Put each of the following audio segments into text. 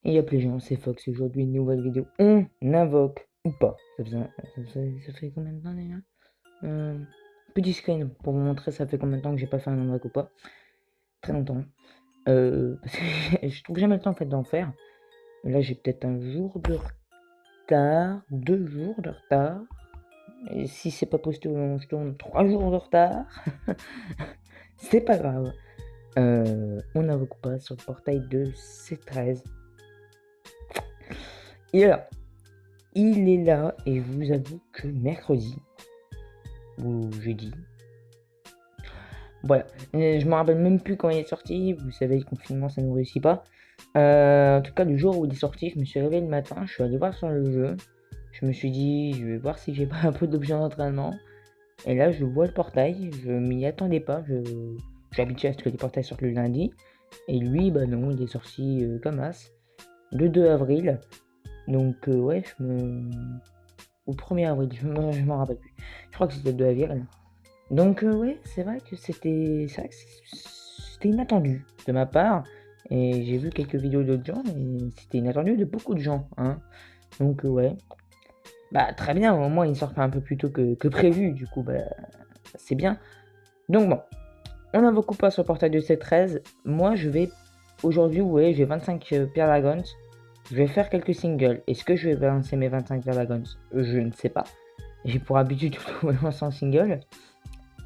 Et y'a les gens, c'est Fox, aujourd'hui une nouvelle vidéo. On invoque ou pas. Ça fait combien de temps déjà Petit screen pour vous montrer ça fait combien de temps que j'ai pas fait un invoque ou pas. Très longtemps. Parce que je trouve jamais le temps en fait d'en faire. Là j'ai peut-être un jour de retard, 2 jours de retard. Et si c'est pas posté, je tourne 3 jours de retard. C'est pas grave. On invoque pas sur le portail de C13. Et là, il est là et je vous avoue que mercredi ou jeudi, voilà, je me rappelle même plus quand il est sorti. Vous savez, le confinement ça ne réussit pas. En tout cas, le jour où il est sorti, je me suis réveillé le matin, je suis allé voir sur le jeu. Je me suis dit, je vais voir si j'ai pas un peu d'objet d'entraînement. Et là, je vois le portail, je m'y attendais pas. Je suis habitué à ce que les portails sortent le lundi. Et lui, bah non, il est sorti comme as, le 2 avril. Donc, ouais, au 1er avril, je m'en rappelle plus. Je crois que c'était le 2 avril. Donc, ouais, c'est vrai que c'était inattendu de ma part. Et j'ai vu quelques vidéos d'autres gens, et c'était inattendu de beaucoup de gens, hein. Donc, ouais. Bah, très bien, au moins il sort pas un peu plus tôt que prévu, du coup, bah, c'est bien. Donc, bon, on invoque ou pas sur le portail de C13. Moi, je vais, aujourd'hui, ouais, j'ai 25 Pierre Lagons. Je vais faire quelques singles. Est-ce que je vais balancer mes 25 Pierre Lagons? Je ne sais pas. J'ai pour habitude de tout lancer en single.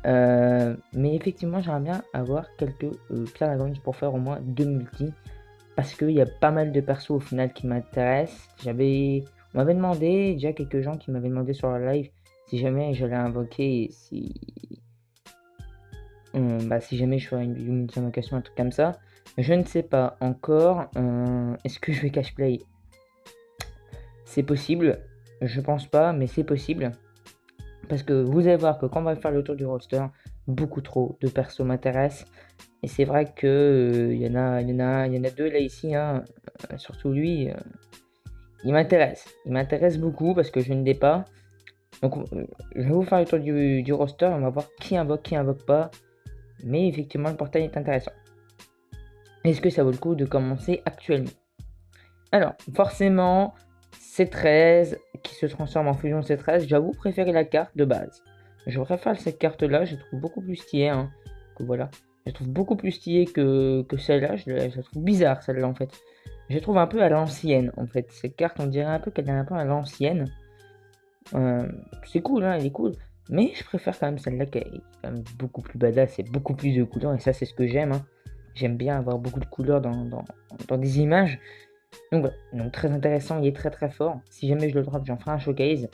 Mais effectivement, j'aimerais bien avoir quelques Pierre Lagrange pour faire au moins 2 multi. Parce qu'il y a pas mal de persos au final qui m'intéressent. On m'avait demandé, déjà quelques gens qui m'avaient demandé sur la live si jamais j'allais invoquer, si jamais je ferais une multi-invocation, un truc comme ça. Je ne sais pas encore. Est-ce que je vais cash play? C'est possible. Je pense pas, mais c'est possible. Parce que vous allez voir que quand on va faire le tour du roster, beaucoup trop de persos m'intéressent. Et c'est vrai que il y en a deux là ici, hein, surtout lui, il m'intéresse beaucoup parce que je ne l'ai pas. Donc je vais vous faire le tour du roster, on va voir qui invoque pas. Mais effectivement, le portail est intéressant. Est-ce que ça vaut le coup de commencer actuellement? Alors, forcément, C13 qui se transforme en fusion C13, j'avoue préférer la carte de base. Je préfère cette carte là, je trouve beaucoup plus stylée, hein, que voilà. Je trouve beaucoup plus stylée que celle-là, je la trouve bizarre celle-là en fait. Je trouve un peu à l'ancienne en fait. Cette carte, on dirait un peu qu'elle est un peu à l'ancienne. C'est cool, hein, elle est cool. Mais je préfère quand même celle-là qui est quand même beaucoup plus badass et beaucoup plus de couleurs. Et ça, c'est ce que j'aime, hein. J'aime bien avoir beaucoup de couleurs dans des images. Donc voilà, donc très intéressant, il est très très fort. Si jamais je le drop, j'en ferai un showcase.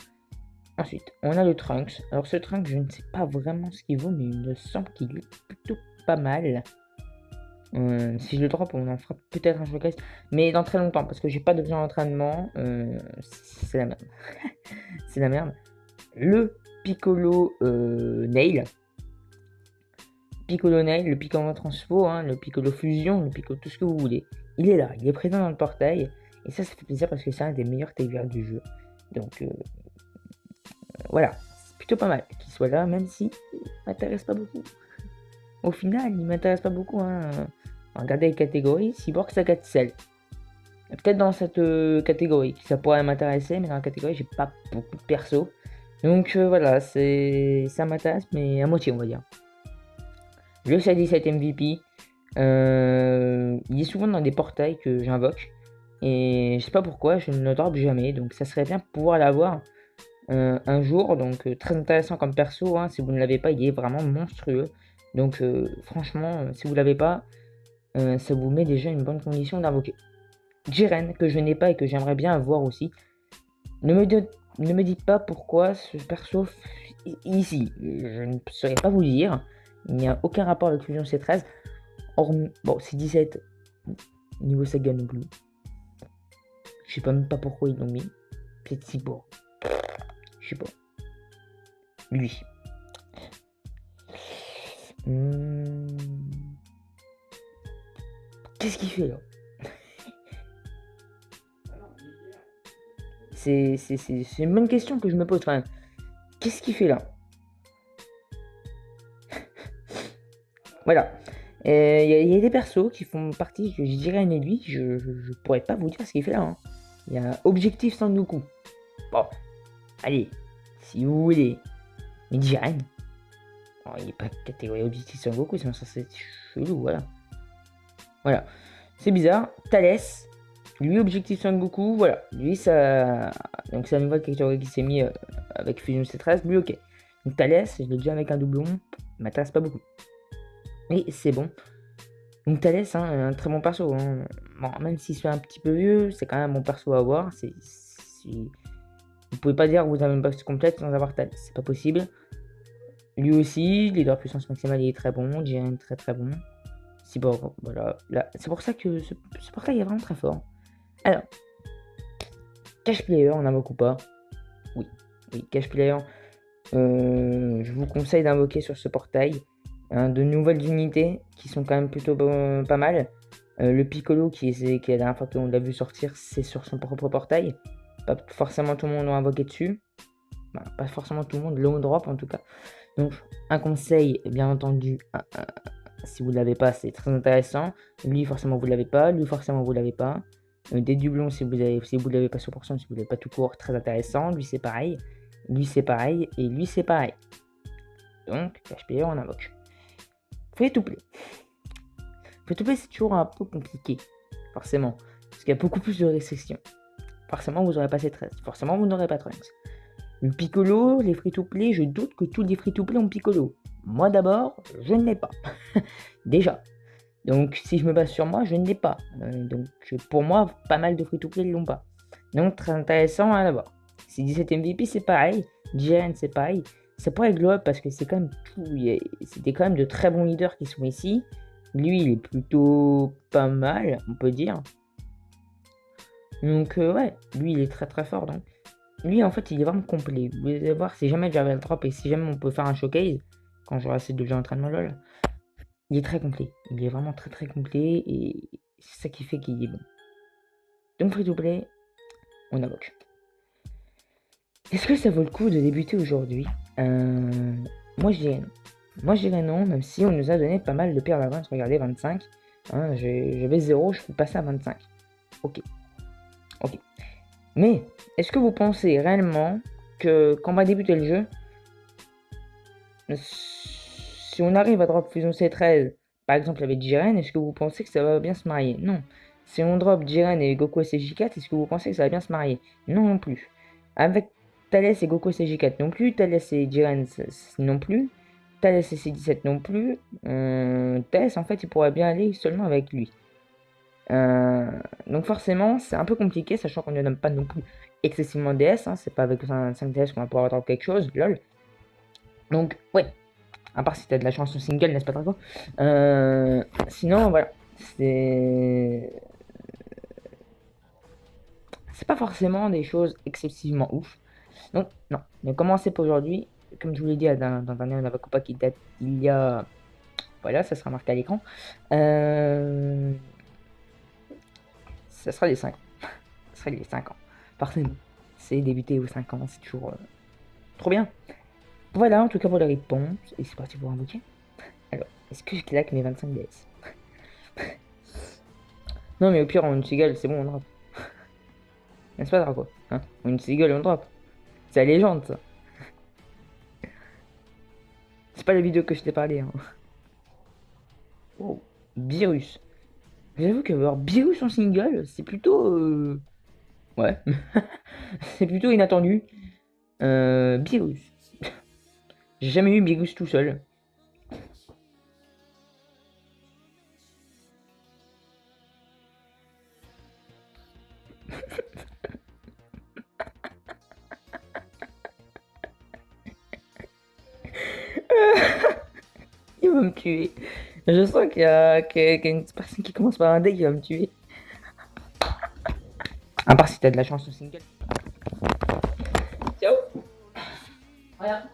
Ensuite, on a le Trunks. Alors ce Trunks, je ne sais pas vraiment ce qu'il vaut, mais il me semble qu'il est plutôt pas mal. Si je le drop, on en fera peut-être un showcase, mais dans très longtemps, parce que j'ai pas de besoin d'entraînement. C'est la merde. C'est la merde. Le Piccolo Nail. Piccolo Nail, le Piccolo Transfo, hein, le Piccolo Fusion, le Piccolo tout ce que vous voulez. Il est là, il est présent dans le portail. Et ça fait plaisir parce que c'est un des meilleurs tailers du jeu. Donc voilà, c'est plutôt pas mal qu'il soit là, même si il m'intéresse pas beaucoup. Au final, il m'intéresse pas beaucoup, hein. Regardez les catégories, Cyborg Sagatcel. Peut-être dans cette catégorie, ça pourrait m'intéresser, mais dans la catégorie, j'ai pas beaucoup de perso. Donc voilà, ça m'intéresse, mais à moitié, on va dire. Le 17 MVP, il est souvent dans des portails que j'invoque. Et je sais pas pourquoi, je ne le drop jamais. Donc ça serait bien pouvoir l'avoir un jour. Donc très intéressant comme perso, hein. Si vous ne l'avez pas, il est vraiment monstrueux. Donc franchement, si vous l'avez pas, ça vous met déjà une bonne condition d'invoquer. Jiren, que je n'ai pas et que j'aimerais bien avoir aussi. Ne me dites pas pourquoi ce perso ici. Je ne saurais pas vous dire. Il n'y a aucun rapport avec Fusion C13. Hormis, bon, c'est 17 niveau Saga non plus. Je sais pas même pas pourquoi ils l'ont mis. Peut-être si bon. Je sais pas. Lui. Qu'est-ce qu'il fait là? C'est une bonne question que je me pose. Enfin, qu'est-ce qu'il fait là? Voilà. Il y a des persos qui font partie, je dirais, et lui, je pourrais pas vous dire ce qu'il fait là. Hein. Il y a Objectif Sangoku. Bon, allez, si vous voulez. Mais Jiren. Bon, il n'est pas catégorie Objectif Sangoku, sinon ça c'est chelou, voilà. Voilà, c'est bizarre. Thalès, lui, Objectif Sangoku, voilà. Lui, ça. Donc c'est la nouvelle catégorie qui s'est mis avec Fusion C13. Lui, ok. Donc Thalès, je l'ai déjà avec un doublon, il m'intéresse pas beaucoup. Et c'est bon. Donc Thalès, hein, un très bon perso. Hein. Bon, même s'il soit un petit peu vieux, c'est quand même un bon perso à avoir. Vous pouvez pas dire que vous avez une box complète sans avoir Thalès. C'est pas possible. Lui aussi, leader puissance maximale, il est très bon. Jiren, très très bon. Cyborg, voilà. Là, c'est pour ça que ce portail est vraiment très fort. Alors, Cash Player, on invoque ou pas? Oui, Cash Player. Je vous conseille d'invoquer sur ce portail de nouvelles unités qui sont quand même plutôt pas mal. Le Piccolo qui est la dernière fois qu'on l'a vu sortir, c'est sur son propre portail. Pas forcément tout le monde l'a invoqué dessus. Bah, pas forcément tout le monde, low drop en tout cas. Donc un conseil, bien entendu, si vous ne l'avez pas, c'est très intéressant. Lui forcément vous l'avez pas, lui forcément vous l'avez pas. Des doublons si vous l'avez pas 100%, si vous l'avez pas tout court, très intéressant. Lui c'est pareil, lui c'est pareil, et lui c'est pareil. Donc Cash Player on invoque. Free to play. Free to play c'est toujours un peu compliqué, forcément, parce qu'il y a beaucoup plus de restrictions. Forcément vous aurez passé 13, forcément vous n'aurez pas 13. Le Piccolo, les free-to-play, je doute que tous les free-to-play ont Piccolo. Moi d'abord, je ne l'ai pas. Déjà. Donc si je me base sur moi, je ne l'ai pas. Donc pour moi, pas mal de free-to-play ne l'ont pas. Donc très intéressant à l'avoir. Si 17 MVP, c'est pareil. Jiren, c'est pareil. Ça pourrait être globe parce que c'est quand même tout. C'était quand même de très bons leaders qui sont ici. Lui, il est plutôt pas mal, on peut dire. Donc ouais, lui, il est très très fort. Donc lui en fait il est vraiment complet. Vous allez voir si jamais j'avais le drop et si jamais on peut faire un showcase quand j'aurai assez de jeux d'entraînement LOL, il est très complet. Il est vraiment très très complet et c'est ça qui fait qu'il est bon. Donc free to play, on invoque. Est-ce que ça vaut le coup de débuter aujourd'hui? Moi je dirais non. Moi je dirais non, même si on nous a donné pas mal de pierres d'avance. Regardez 25. Hein, j'avais 0, je peux passer à 25. Ok. Ok. Mais est-ce que vous pensez réellement que quand on va débuter le jeu, si on arrive à drop Fusion C13, par exemple avec Jiren, est-ce que vous pensez que ça va bien se marier? Non. Si on drop Jiren et Goku SJ4, est-ce que vous pensez que ça va bien se marier? Non non plus. Avec Thalès et Goku SJ4 non plus, Thalès et Jiren non plus, Thalès et C17 non plus, Thalès en fait il pourrait bien aller seulement avec lui. Donc forcément c'est un peu compliqué, sachant qu'on ne donne pas non plus excessivement DS, hein, c'est pas avec 5 DS qu'on va pouvoir avoir quelque chose, lol. Donc ouais, à part si t'as de la chance au single, n'est-ce pas Draco? Sinon voilà, c'est pas forcément des choses excessivement ouf. Donc non, mais commencez pour aujourd'hui, comme je vous l'ai dit dans un dernier Navacopa qui date il y a... Voilà, ça sera marqué à l'écran. Ça sera les 5 ans. Ça sera les 5 ans. Forcément. C'est débuter aux 5 ans, c'est toujours trop bien. Voilà, en tout cas pour les réponses. Et c'est parti pour un bouquet. Alors, est-ce que je claque mes 25 DS? Non, mais au pire, on une cigale, c'est bon, on drop. N'est-ce pas, Draco? Hein, une cigale, on drop. C'est la légende, ça. C'est pas la vidéo que je t'ai parlé. Hein. Oh, Virus. J'avoue qu'avoir Virus en single, c'est plutôt... Ouais. C'est plutôt inattendu. Virus. J'ai jamais eu Virus tout seul. Il va me tuer. Je sens qu'il y a une personne qui commence par un D qui va me tuer. À part si t'as de la chance au single. Ciao. Regarde.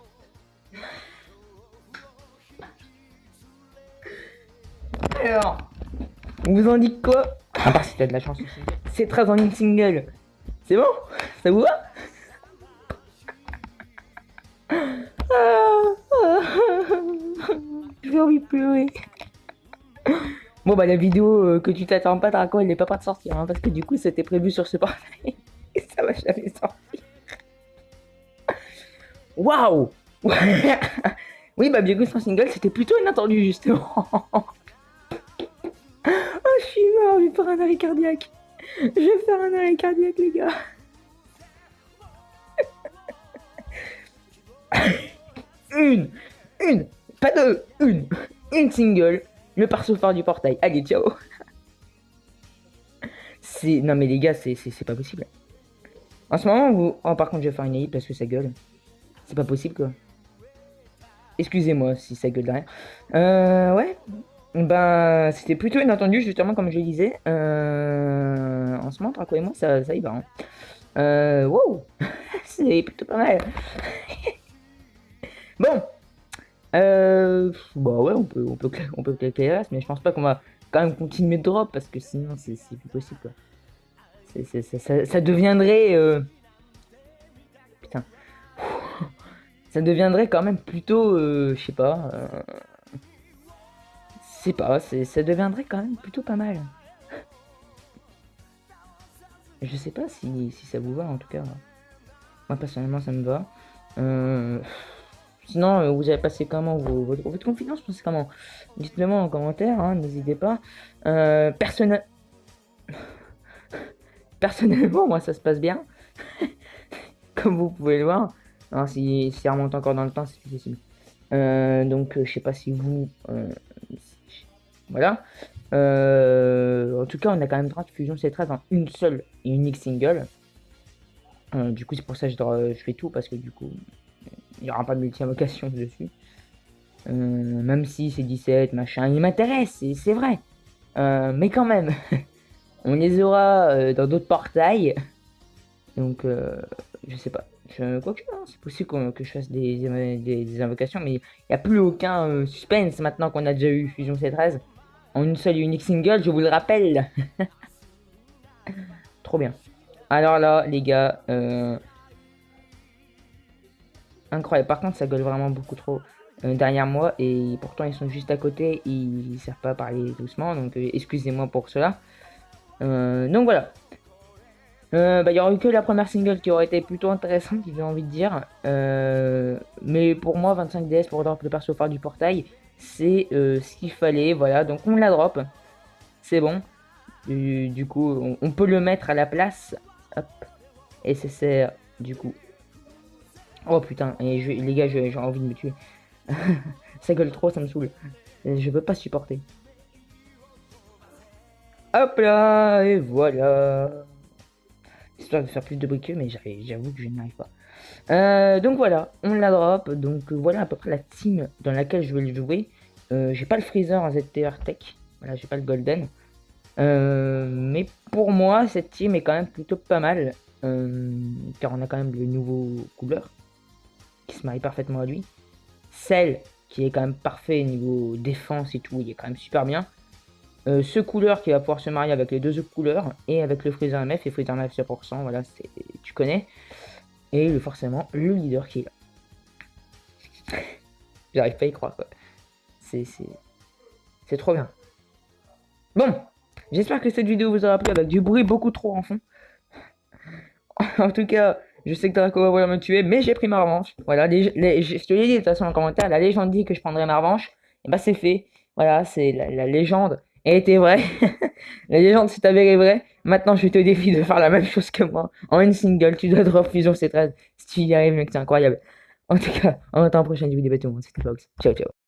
Alors, vous en dites quoi? À part si t'as de la chance au single. C'est très en une single. C'est bon? Ça vous va? J'ai envie de pleurer. Bon, bah, la vidéo que tu t'attends pas, Draco, elle n'est pas prête de sortir, hein, parce que du coup, c'était prévu sur ce portail. Et ça va jamais sortir. Waouh! Oui, bah, Biogos en single, c'était plutôt inattendu, justement. Oh, je suis mort, je vais faire un arrêt cardiaque. Je vais faire un arrêt cardiaque, les gars. Une, pas deux, une single, le perso phare du portail. Allez, ciao. Non mais les gars, c'est pas possible. En ce moment, vous... Oh, par contre, je vais faire une AI parce que ça gueule. C'est pas possible, quoi. Excusez-moi si ça gueule derrière. Ouais. Ben, c'était plutôt inattendu, justement, comme je le disais. En ce moment, Draco et moi, ça y va. Hein. Wow. C'est plutôt pas mal. Bon. Bah ouais, on peut claquer les restes, mais je pense pas qu'on va quand même continuer de drop parce que sinon, c'est plus possible, quoi. Ça deviendrait... Putain. Ça deviendrait quand même plutôt... je sais pas... c'est pas, ça deviendrait quand même plutôt pas mal. Je sais pas si ça vous va, en tout cas. Moi, personnellement, ça me va. Sinon, vous avez passé comment votre confidence, pensez comment? Dites-le moi en commentaire, hein, n'hésitez pas. Personnellement, moi, ça se passe bien. Comme vous pouvez le voir. Alors, si ça remonte encore dans le temps, c'est plus possible. Donc, je sais pas si vous... voilà. En tout cas, on a quand même 30 Fusion C13 en une seule et unique single. Du coup, c'est pour ça que je fais tout, parce que du coup, il n'y aura pas de multi-invocation dessus. Même si c'est 17, machin, il m'intéresse, c'est vrai. Mais quand même, on les aura dans d'autres portails. Donc, je sais pas. Quoique, hein, c'est possible que je fasse des invocations, mais il n'y a plus aucun suspense maintenant qu'on a déjà eu Fusion C13 en une seule et unique single, je vous le rappelle. Trop bien. Alors là, les gars, incroyable. Par contre, ça gueule vraiment beaucoup trop derrière moi et pourtant ils sont juste à côté, ils savent pas parler doucement, donc excusez-moi pour cela. Donc voilà. Bah, il y aurait eu que la première single qui aurait été plutôt intéressante, j'ai envie de dire. Mais pour moi, 25 DS pour drop le perso phare du portail, c'est ce qu'il fallait. Voilà, donc on la drop. C'est bon. Du coup, on peut le mettre à la place. Hop. SSR, du coup. Oh putain, et les gars, j'ai envie de me tuer. Ça gueule trop, ça me saoule. Je peux pas supporter. Hop là, et voilà. Histoire de faire plus de bruit que, mais j'avoue que je n'y arrive pas. Donc voilà, on la drop. Donc voilà à peu près la team dans laquelle je vais le jouer. J'ai pas le Freezer en ZTR Tech. Voilà, j'ai pas le Golden. Mais pour moi, cette team est quand même plutôt pas mal. Car on a quand même le nouveau couleur qui se marie parfaitement à lui. Celle qui est quand même parfait niveau défense et tout, il est quand même super bien. Ce couleur qui va pouvoir se marier avec les deux autres couleurs et avec le Freezer MF et Freezer MF 100%, voilà, tu connais. Et forcément le leader qui est là. J'arrive pas à y croire, quoi. C'est trop bien. Bon, j'espère que cette vidéo vous aura plu avec du bruit beaucoup trop en fond. En tout cas, je sais que Draco va vouloir me tuer, mais j'ai pris ma revanche. Voilà, je te l'ai dit de toute façon en commentaire, la légende dit que je prendrai ma revanche. Et bah c'est fait. Voilà, c'est la légende a été vraie. La légende s'est avérée vraie. Maintenant, je te défie de faire la même chose que moi. En une single, tu dois drop Fusion C13. Si tu y arrives, mec, c'est incroyable. En tout cas, en attendant la prochaine vidéo, tout le monde, c'était Fox. Ciao, ciao.